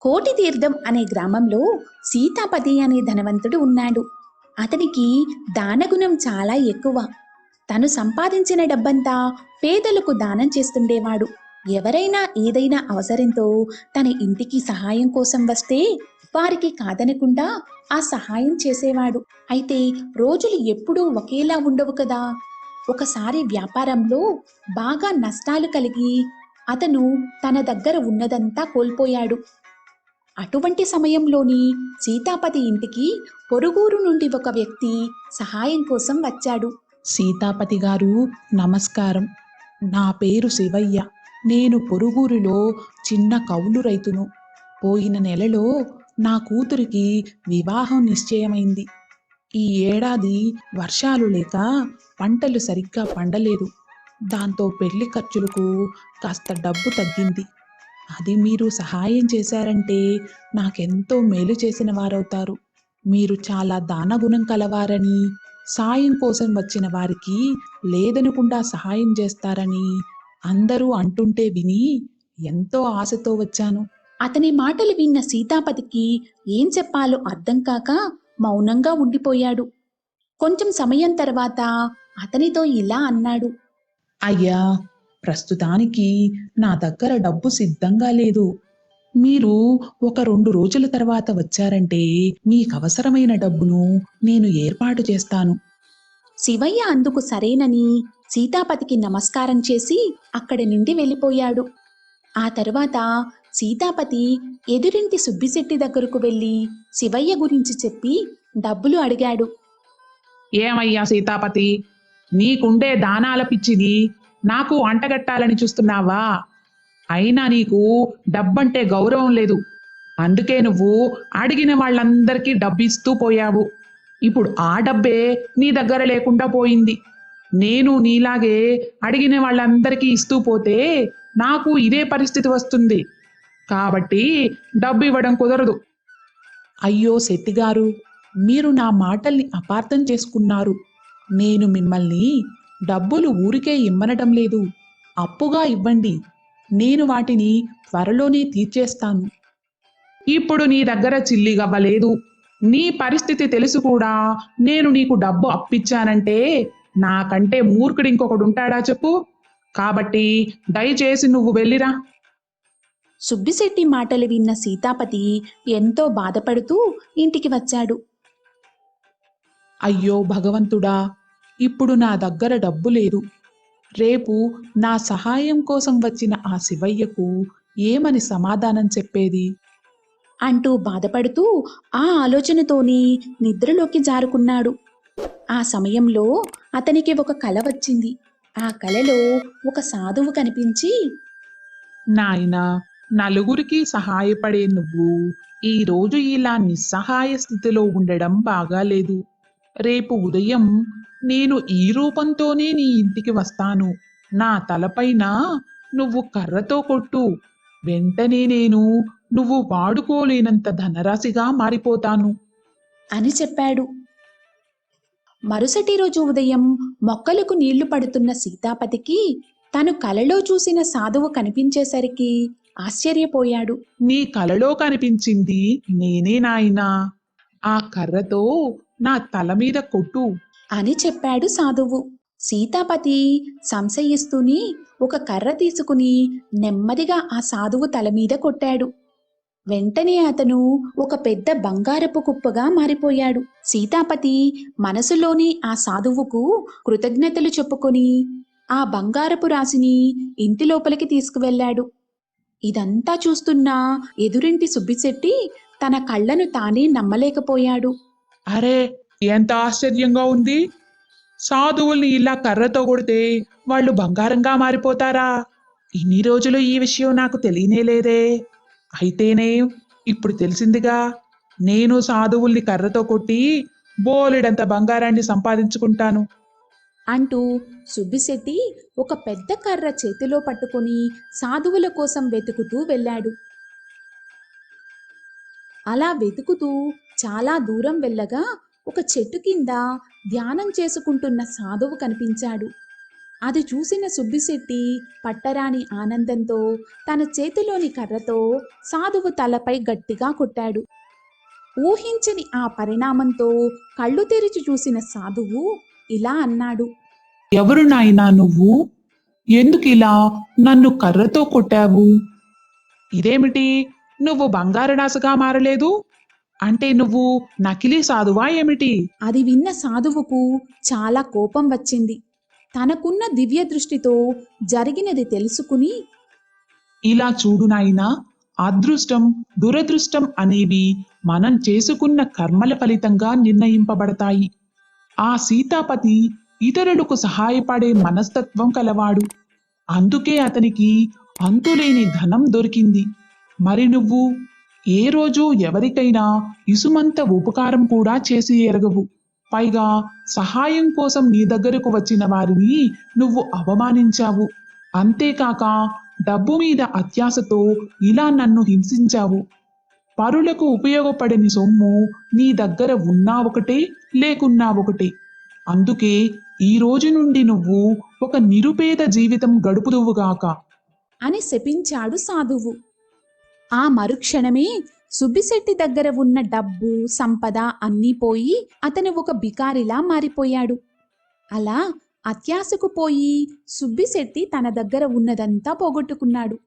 కోటితీర్థం అనే గ్రామంలో సీతాపతి అనే ధనవంతుడు ఉన్నాడు. అతనికి దానగుణం చాలా ఎక్కువ. తను సంపాదించిన డబ్బంతా పేదలకు దానం చేస్తుండేవాడు. ఎవరైనా ఏదైనా అవసరంతో తన ఇంటికి సహాయం కోసం వస్తే వారికి కాదనకుండా ఆ సహాయం చేసేవాడు. అయితే రోజులు ఎప్పుడూ ఒకేలా ఉండవు కదా. ఒకసారి వ్యాపారంలో బాగా నష్టాలు కలిగి అతను తన దగ్గర ఉన్నదంతా కోల్పోయాడు. అటువంటి సమయంలోని సీతాపతి ఇంటికి పొరుగురు నుండి ఒక వ్యక్తి సహాయం కోసం వచ్చాడు. సీతాపతి గారు, నమస్కారం. నా పేరు శివయ్య. నేను పొరుగురులో చిన్న కౌలు రైతును. పోయిన నెలలో నా కూతురికి వివాహం నిశ్చయమైంది. ఈ ఏడాది వర్షాలు లేక పంటలు సరిగ్గా పండలేదు. దాంతో పెళ్లి ఖర్చులకు కాస్త డబ్బు తగ్గింది. అది మీరు సహాయం చేశారంటే నాకెంతో మేలు చేసిన వారవుతారు. మీరు చాలా దానగుణం కలవారని, సాయం కోసం వచ్చిన వారికి లేదనకుండా సహాయం చేస్తారని అందరూ అంటుంటే విని ఎంతో ఆశతో వచ్చాను. అతని మాటలు విన్న సీతాపతికి ఏం చెప్పాలో అర్థం కాక మౌనంగా ఉండిపోయాడు. కొంచెం సమయం తర్వాత అతనితో ఇలా అన్నాడు. అయ్యా, ప్రస్తుతానికి నా దగ్గర డబ్బు సిద్ధంగా లేదు. మీరు ఒక 2 రోజుల తర్వాత వచ్చారంటే మీకు అవసరమైన డబ్బును నేను ఏర్పాటు చేస్తాను. శివయ్య అందుకు సరేనని సీతాపతికి నమస్కారం చేసి అక్కడి నుండి వెళ్ళిపోయాడు. ఆ తరువాత సీతాపతి ఎదురింటి సుబ్బిశెట్టి దగ్గరకు వెళ్ళి శివయ్య గురించి చెప్పి డబ్బులు అడిగాడు. ఏమయ్యా సీతాపతి, నీకుండే దానాల పిచ్చిని నాకు అంటగట్టాలని చూస్తున్నావా? అయినా నీకు డబ్బంటే గౌరవం లేదు. అందుకే నువ్వు అడిగిన వాళ్ళందరికీ డబ్బిస్తూ పోయావు. ఇప్పుడు ఆ డబ్బే నీ దగ్గర లేకుండా పోయింది. నేను నీలాగే అడిగిన వాళ్ళందరికీ ఇస్తూ పోతే నాకు ఇదే పరిస్థితి వస్తుంది. కాబట్టి డబ్బు ఇవ్వడం కుదరదు. అయ్యో శెట్టిగారు, మీరు నా మాటల్ని అపార్థం చేసుకున్నారు. నేను మిమ్మల్ని డబ్బులు ఊరికే ఇమ్మనటం లేదు. అప్పుగా ఇవ్వండి. నేను వాటిని త్వరలోనే తీర్చేస్తాను. ఇప్పుడు నీ దగ్గర చిల్లిగవ్వలేదు. నీ పరిస్థితి తెలుసు కూడా నేను నీకు డబ్బు అప్పిచ్చానంటే నాకంటే మూర్ఖుడు ఇంకొకడు ఉంటాడా చెప్పు? కాబట్టి దయచేసి నువ్వు వెళ్ళిరా. సుబ్బిశెట్టి మాటలు విన్న సీతాపతి ఎంతో బాధపడుతూ ఇంటికి వచ్చాడు. అయ్యో భగవంతుడా, ఇప్పుడు నా దగ్గర డబ్బు లేదు. రేపు నా సహాయం కోసం వచ్చిన ఆ శివయ్యకు ఏమని సమాధానం చెప్పేది? అంటూ బాధపడుతూ ఆ ఆలోచనతోనే నిద్రలోకి జారుకున్నాడు. ఆ సమయంలో అతనికి ఒక కల వచ్చింది. ఆ కలలో ఒక సాధువు కనిపించి, నాయనా, నలుగురికి సహాయపడే నువ్వు ఈరోజు ఇలా నిస్సహాయ స్థితిలో ఉండడం బాగాలేదు. రేపు ఉదయం నేను ఈ రూపంతోనే నీ ఇంటికి వస్తాను. నా తలపైన నువ్వు కర్రతో కొట్టు. వెంటనే నేను నువ్వు వాడుకోలేనంత ధనరాశిగా మారిపోతాను అని చెప్పాడు. మరుసటి రోజు ఉదయం మొక్కలకు నీళ్లు పడుతున్న సీతాపతికి తను కలలో చూసిన సాధువు కనిపించేసరికి ఆశ్చర్యపోయాడు. నీ కలలో కనిపించింది నేనే నాయనా. ఆ కర్రతో నా తల మీద కొట్టు అని చెప్పాడు సాధువు. సీతాపతి సంశయిస్తూనే ఒక కర్ర తీసుకుని నెమ్మదిగా ఆ సాధువు తల మీద కొట్టాడు. వెంటనే అతను ఒక పెద్ద బంగారపు కుప్పగా మారిపోయాడు. సీతాపతి మనసులోని ఆ సాధువుకు కృతజ్ఞతలు చెప్పుకొని ఆ బంగారపు రాశిని ఇంటి లోపలికి తీసుకువెళ్ళాడు. ఇదంతా చూస్తున్న ఎదురింటి సుబ్బిశెట్టి తన కళ్ళను తానే నమ్మలేకపోయాడు. అరే, ఎంత ఆశ్చర్యంగా ఉంది! సాధువుల్ని ఇలా కర్రతో కొడితే వాళ్ళు బంగారంగా మారిపోతారా? ఇన్ని రోజులు ఈ విషయం నాకు తెలియనే లేదే. అయితేనే ఇప్పుడు తెలిసిందిగా. నేను సాధువుల్ని కర్రతో కొట్టి బోలెడంత బంగారాన్ని సంపాదించుకుంటాను. అంటూ సుబ్బిశెట్టి ఒక పెద్ద కర్ర చేతిలో పట్టుకుని సాధువుల కోసం వెతుకుతూ వెళ్ళాడు. అలా వెతుకుతూ చాలా దూరం వెళ్ళగా ఒక చెట్టు కింద ధ్యానం చేసుకుంటున్న సాధువు కనిపించాడు. అది చూసిన సుబ్బిశెట్టి పట్టరాని ఆనందంతో తన చేతిలోని కర్రతో సాధువు తలపై గట్టిగా కొట్టాడు. ఊహించని ఆ పరిణామంతో కళ్ళు తెరిచి చూసిన సాధువు ఇలా అన్నాడు. ఎవరు నాయనా నువ్వు? ఎందుకిలా నన్ను కర్రతో కొట్టావు? ఇదేమిటి, నువ్వు బంగారడాసగా మారలేదు? అంటే నువ్వు నకిలీ సాధువా ఏమిటి? అది విన్న సాధువుకు చాలా కోపం వచ్చింది. తనకున్న దివ్య దృష్టితో జరిగినది తెలుసుకుని, ఇలా చూడు నాయనా, అదృష్టం దురదృష్టం అనేవి మనం చేసుకున్న కర్మల ఫలితంగా నిర్ణయింపబడతాయి. ఆ సీతాపతి ఇతరులకు సహాయపడే మనస్తత్వం కలవాడు. అందుకే అతనికి అంతులేని ధనం దొరికింది. మరి నువ్వు ఏ రోజు ఎవరికైనా ఇసుమంత ఉపకారం కూడా చేసి ఎరగవు. పైగా సహాయం కోసం నీ దగ్గరకు వచ్చిన వారిని నువ్వు అవమానించావు. అంతేకాక డబ్బు మీద అత్యాశతో ఇలా నన్ను హింసించావు. పరులకు ఉపయోగపడని సొమ్ము నీ దగ్గర ఉన్నా ఒకటే, లేకున్నా ఒకటే. అందుకే ఈ రోజు నుండి నువ్వు ఒక నిరుపేద జీవితం గడుపుదువుగాక. అని శపించాడు సాధువు. ఆ మరుక్షణమే సుబ్బిశెట్టి దగ్గర ఉన్న డబ్బు సంపద అన్నీ పోయి అతను ఒక బికారిలా మారిపోయాడు. అలా అత్యాశకు పోయి సుబ్బిశెట్టి తన దగ్గర ఉన్నదంతా పోగొట్టుకున్నాడు.